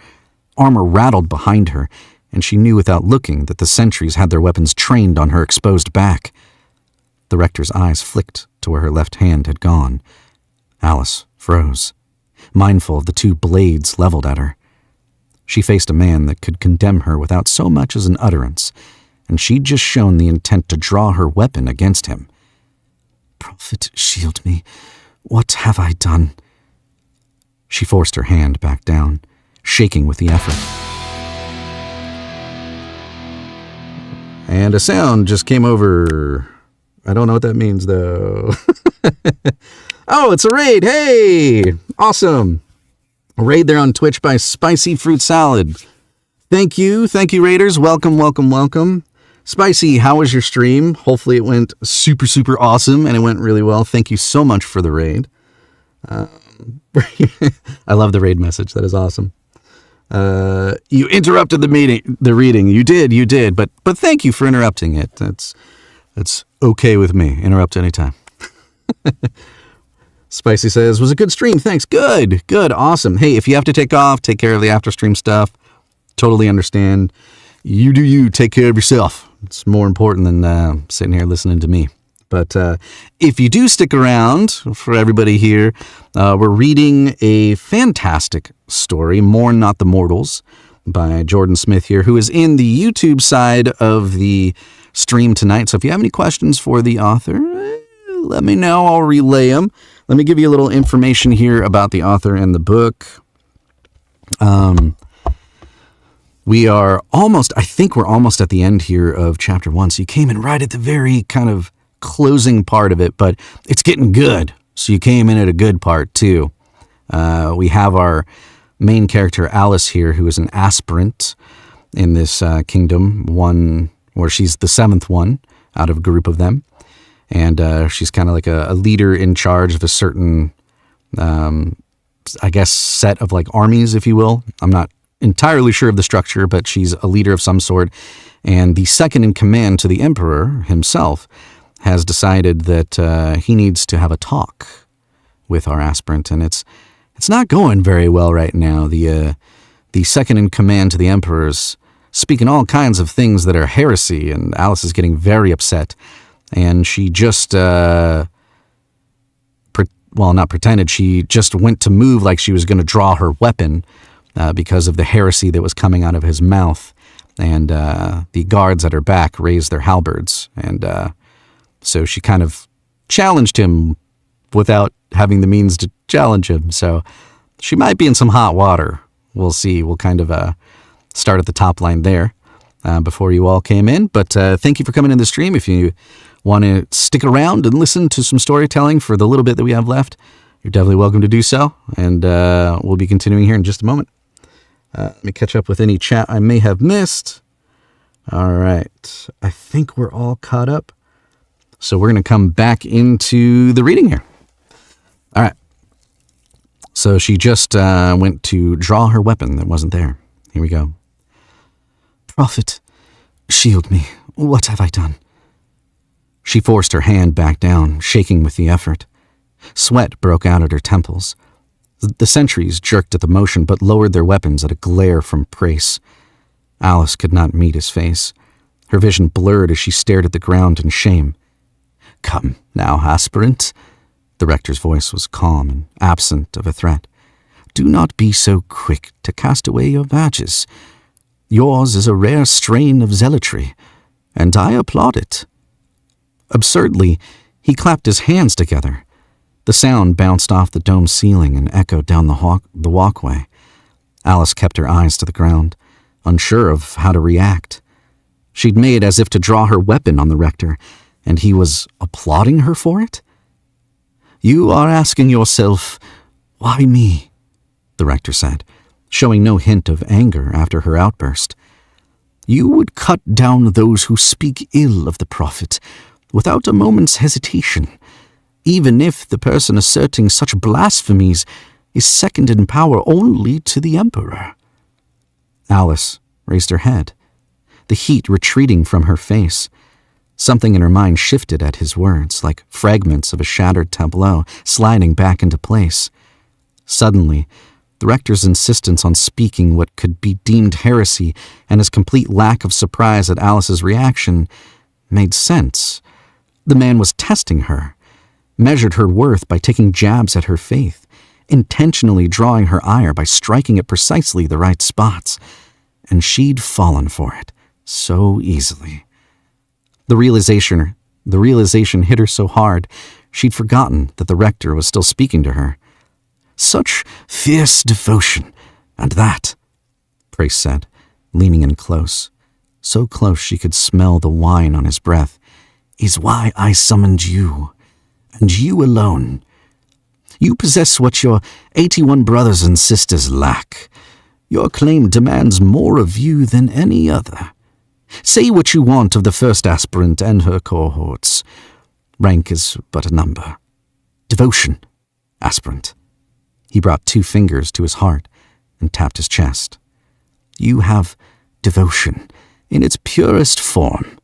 Speaker 2: Armor rattled behind her, and she knew without looking that the sentries had their weapons trained on her exposed back. The rector's eyes flicked to where her left hand had gone. Alice froze, mindful of the 2 blades leveled at her. She faced a man that could condemn her without so much as an utterance, and she'd just shown the intent to draw her weapon against him. "Prophet, shield me. What have I done?" She forced her hand back down, shaking with the effort. And a sound just came over. I don't know what that means, though. Oh, it's a raid! Hey! Awesome! Raid there on Twitch by Spicy Fruit Salad. Thank you, Raiders. Welcome. Spicy, how was your stream? Hopefully it went super, super awesome, and it went really well. Thank you so much for the raid. I love the raid message. That is awesome. You interrupted the reading. You did, but thank you for interrupting it. That's okay with me. Interrupt anytime. Spicy says, was a good stream. Thanks. Good. Awesome. Hey, if you have to take off, take care of the after stream stuff. Totally understand. You do you. Take care of yourself. It's more important than sitting here listening to me. But if you do stick around, for everybody here, we're reading a fantastic story, Mourn Not the Mortals, by Jordan Smith here, who is in the YouTube side of the stream tonight. So if you have any questions for the author, let me know. I'll relay them. Let me give you a little information here about the author and the book. I think we're almost at the end here of chapter 1. So you came in right at the very kind of closing part of it, but it's getting good. So you came in at a good part too. We have our main character Alice here, who is an aspirant in this kingdom, one where she's the 7th one out of a group of them. And she's kind of like a leader in charge of a certain, I guess, set of like armies, if you will. I'm not entirely sure of the structure, but she's a leader of some sort. And the second in command to the emperor himself has decided that he needs to have a talk with our aspirant. And it's not going very well right now. The second in command to the emperor's speaking all kinds of things that are heresy, and Alice is getting very upset. And she just, not pretended, she just went to move like she was going to draw her weapon because of the heresy that was coming out of his mouth. And the guards at her back raised their halberds. And so she kind of challenged him without having the means to challenge him. So she might be in some hot water. We'll see. We'll kind of start at the top line there before you all came in. But thank you for coming in the stream. If you want to stick around and listen to some storytelling for the little bit that we have left, you're definitely welcome to do so. And we'll be continuing here in just a moment. Let me catch up with any chat I may have missed. All right. I think we're all caught up. So we're going to come back into the reading here. All right. So she just went to draw her weapon that wasn't there. Here we go. Prophet, shield me. What have I done? She forced her hand back down, shaking with the effort. Sweat broke out at her temples. The sentries jerked at the motion, but lowered their weapons at a glare from Prace. Alice could not meet his face. Her vision blurred as she stared at the ground in shame. Come now, aspirant. The rector's voice was calm and absent of a threat. Do not be so quick to cast away your badges. Yours is a rare strain of zealotry, and I applaud it. Absurdly, he clapped his hands together. The sound bounced off the dome ceiling and echoed down the walkway. Alice kept her eyes to the ground, unsure of how to react. She'd made as if to draw her weapon on the rector, and he was applauding her for it? You are asking yourself, why me? The rector said, showing no hint of anger after her outburst. You would cut down those who speak ill of the prophet without a moment's hesitation, even if the person asserting such blasphemies is second in power only to the emperor. Alice raised her head, the heat retreating from her face. Something in her mind shifted at his words, like fragments of a shattered tableau sliding back into place. Suddenly, the rector's insistence on speaking what could be deemed heresy and his complete lack of surprise at Alice's reaction made sense. The man was testing her, measured her worth by taking jabs at her faith, intentionally drawing her ire by striking at precisely the right spots, and she'd fallen for it so easily. The realization hit her so hard, she'd forgotten that the rector was still speaking to her. Such fierce devotion, and that, Prace said, leaning in close, so close she could smell the wine on his breath, is why I summoned you, and you alone. You possess what your 81 brothers and sisters lack. Your claim demands more of you than any other. Say what you want of the first aspirant and her cohorts. Rank is but a number. Devotion, aspirant. He brought 2 fingers to his heart and tapped his chest. You have devotion in its purest form.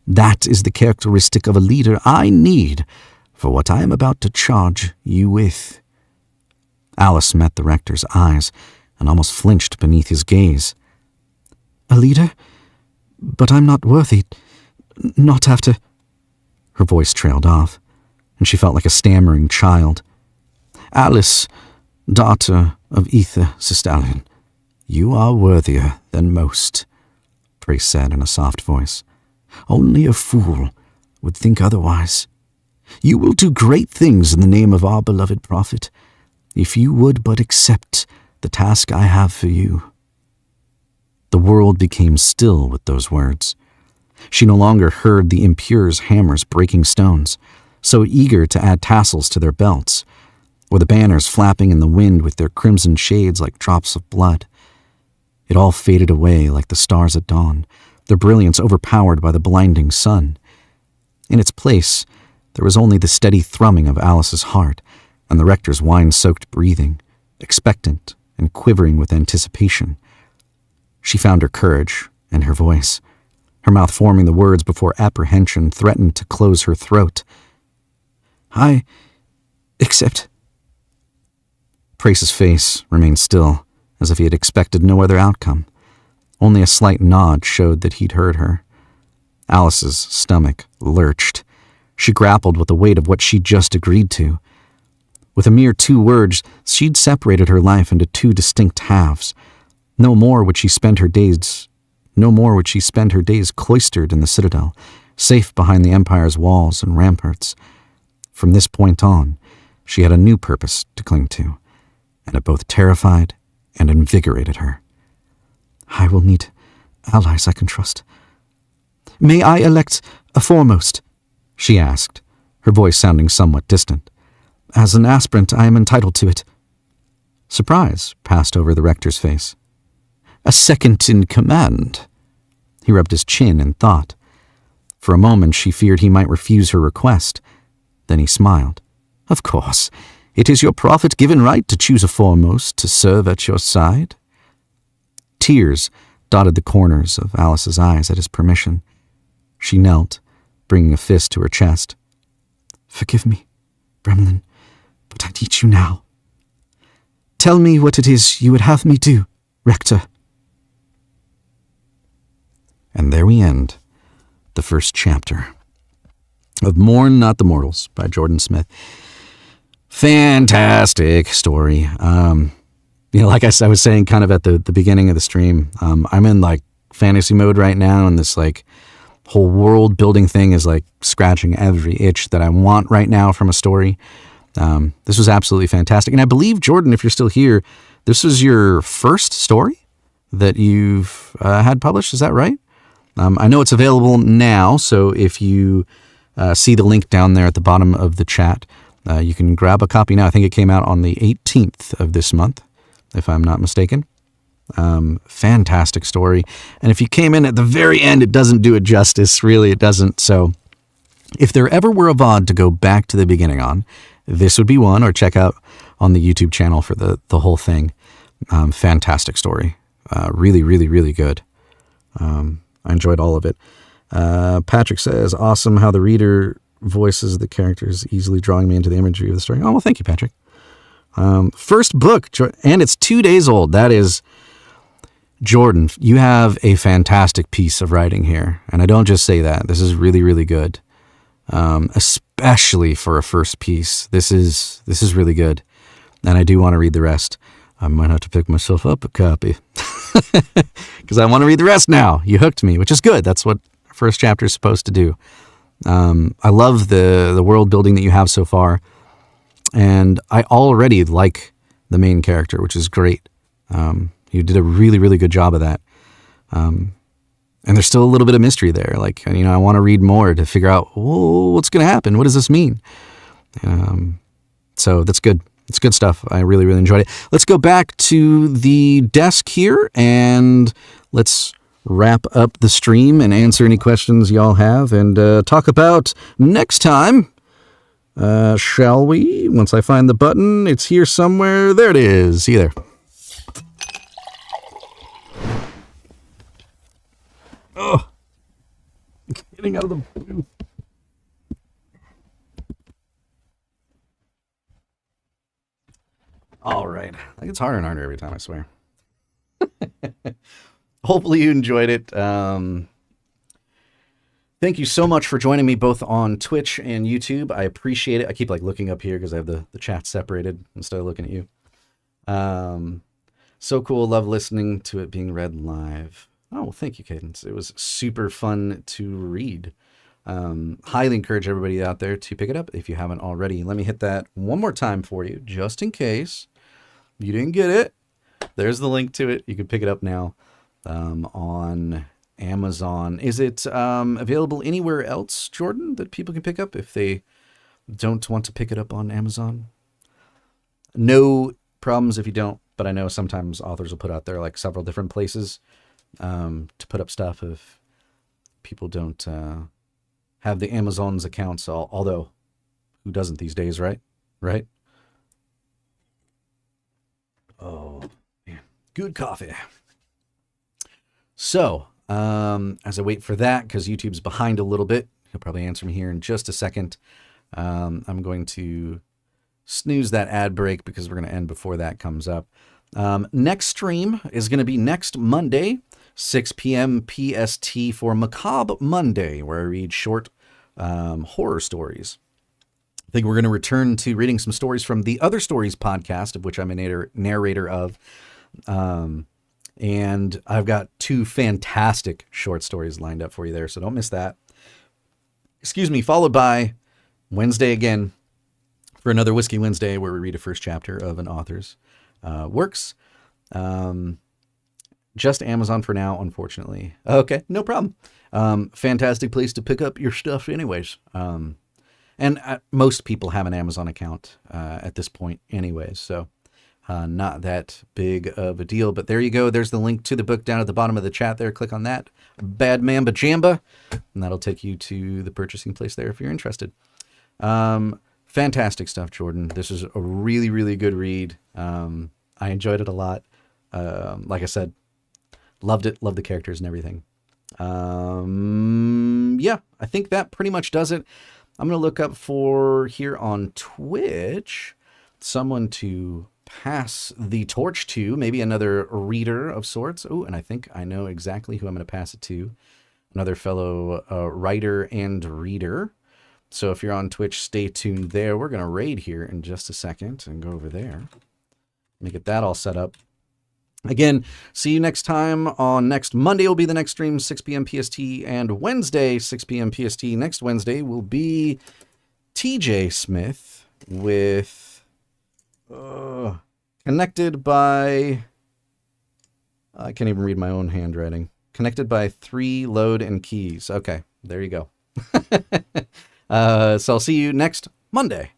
Speaker 2: That is the characteristic of a leader I need for what I am about to charge you with. Alice met the rector's eyes and almost flinched beneath his gaze. A leader? But I'm not worthy. Not after... Her voice trailed off, and she felt like a stammering child. Alice, daughter of Ether Sistalion, you are worthier than most, Prace said in a soft voice. Only a fool would think otherwise. You will do great things in the name of our beloved prophet, if you would but accept the task I have for you. The world became still with those words. She no longer heard the impure's hammers breaking stones, so eager to add tassels to their belts, or the banners flapping in the wind with their crimson shades like drops of blood. It all faded away like the stars at dawn, their brilliance overpowered by the blinding sun. In its place, there was only the steady thrumming of Alice's heart and the rector's wine-soaked breathing, expectant and quivering with anticipation. She found her courage and her voice, her mouth forming the words before apprehension threatened to close her throat. I accept. Prace's face remained still, as if he had expected no other outcome. Only a slight nod showed that he'd heard her. Alice's stomach lurched. She grappled with the weight of what she'd just agreed to. With a mere 2 words, she'd separated her life into 2 distinct halves. No more would she spend her days cloistered in the citadel, safe behind the Empire's walls and ramparts. From this point on, she had a new purpose to cling to, and it both terrified and invigorated her. I will need allies I can trust. May I elect a foremost? She asked, her voice sounding somewhat distant. As an aspirant, I am entitled to it. Surprise passed over the rector's face. A second in command. He rubbed his chin in thought. For a moment she feared he might refuse her request. Then he smiled. Of course, it is your prophet-given right to choose a foremost to serve at your side. Tears dotted the corners of Alice's eyes at his permission. She knelt, bringing a fist to her chest. Forgive me, Bremlin, but I need you now. Tell me what it is you would have me do, Rector. And there we end the first chapter of Mourn Not the Mortals by Jordan Smith. Fantastic story. Like I was saying kind of at the beginning of the stream, I'm in like fantasy mode right now, and this like whole world building thing is like scratching every itch that I want right now from a story. This was absolutely fantastic. And I believe, Jordan, if you're still here, this was your first story that you've had published. Is that right? I know it's available now, so if you see the link down there at the bottom of the chat, you can grab a copy now. I think it came out on the 18th of this month, if I'm not mistaken. Fantastic story. And if you came in at the very end, it doesn't do it justice. Really, it doesn't. So if there ever were a VOD to go back to the beginning on, this would be one, or check out on the YouTube channel for the whole thing. Fantastic story. Really, really, really good. I enjoyed all of it. Patrick says, awesome how the reader voices the characters, easily drawing me into the imagery of the story. Oh, well, thank you, Patrick. First book, and it's 2 days old. That is, Jordan, you have a fantastic piece of writing here. And I don't just say that. This is really, really good. Especially for a first piece. This is really good. And I do want to read the rest. I might have to pick myself up a copy. Because I want to read the rest now. You hooked me, which is good. That's what first chapter is supposed to do. I love the world building that you have so far. And I already like the main character, which is great. You did a really, really good job of that. And there's still a little bit of mystery there. Like, I want to read more to figure out, what's going to happen? What does this mean? So that's good. It's good stuff. I really, really enjoyed it. Let's go back to the desk here and let's wrap up the stream and answer any questions y'all have and talk about next time. Shall we? Once I find the button, it's here somewhere. There it is. See you there. Oh, getting out of the booth. All right. Like it's harder and harder every time, I swear. Hopefully you enjoyed it. Thank you so much for joining me both on Twitch and YouTube. I appreciate it. I keep like looking up here because I have the chat separated instead of looking at you. So cool. Love listening to it being read live. Oh, well, thank you, Cadence. It was super fun to read. Highly encourage everybody out there to pick it up if you haven't already. Let me hit that one more time for you, just in case you didn't get it. There's the link to it. You can pick it up now on Amazon. Is it available anywhere else, Jordan, that people can pick up if they don't want to pick it up on Amazon? No problems if you don't, but I know sometimes authors will put out there like several different places to put up stuff if people don't have the Amazon's accounts, although who doesn't these days, right? Right? Oh, man. Good coffee. So, as I wait for that, because YouTube's behind a little bit, he'll probably answer me here in just a second. I'm going to snooze that ad break because we're going to end before that comes up. Next stream is going to be next Monday, 6 p.m. PST for Macabre Monday, where I read short horror stories. I think we're going to return to reading some stories from the Other Stories podcast, of which I'm a narrator of. And I've got 2 fantastic short stories lined up for you there, so don't miss that. Excuse me, followed by Wednesday again for another Whiskey Wednesday, where we read a first chapter of an author's works. Just Amazon for now, unfortunately. Okay, no problem. Fantastic place to pick up your stuff anyways. And most people have an Amazon account at this point anyways, so not that big of a deal. But there you go. There's the link to the book down at the bottom of the chat there. Click on that. Bad Mamba Jamba. And that'll take you to the purchasing place there if you're interested. Fantastic stuff, Jordan. This is a really, really good read. I enjoyed it a lot. Like I said, loved it. Loved the characters and everything. Yeah, I think that pretty much does it. I'm going to look up for here on Twitch someone to pass the torch to, maybe another reader of sorts. Oh, and I think I know exactly who I'm going to pass it to. Another fellow writer and reader. So if you're on Twitch, stay tuned there. We're going to raid here in just a second and go over there. Let me get that all set up. Again, see you next time. On next Monday will be the next stream, 6 p.m. PST, and Wednesday, 6 p.m. PST. Next Wednesday will be TJ Smith with Connected by... I can't even read my own handwriting. Connected by 3 load and keys. Okay, there you go. So I'll see you next Monday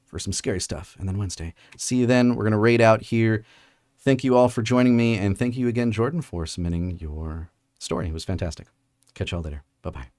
Speaker 2: for some scary stuff, and then Wednesday. See you then. We're going to raid out here. Thank you all for joining me, and thank you again, Jordan, for submitting your story. It was fantastic. Catch y'all later. Bye-bye.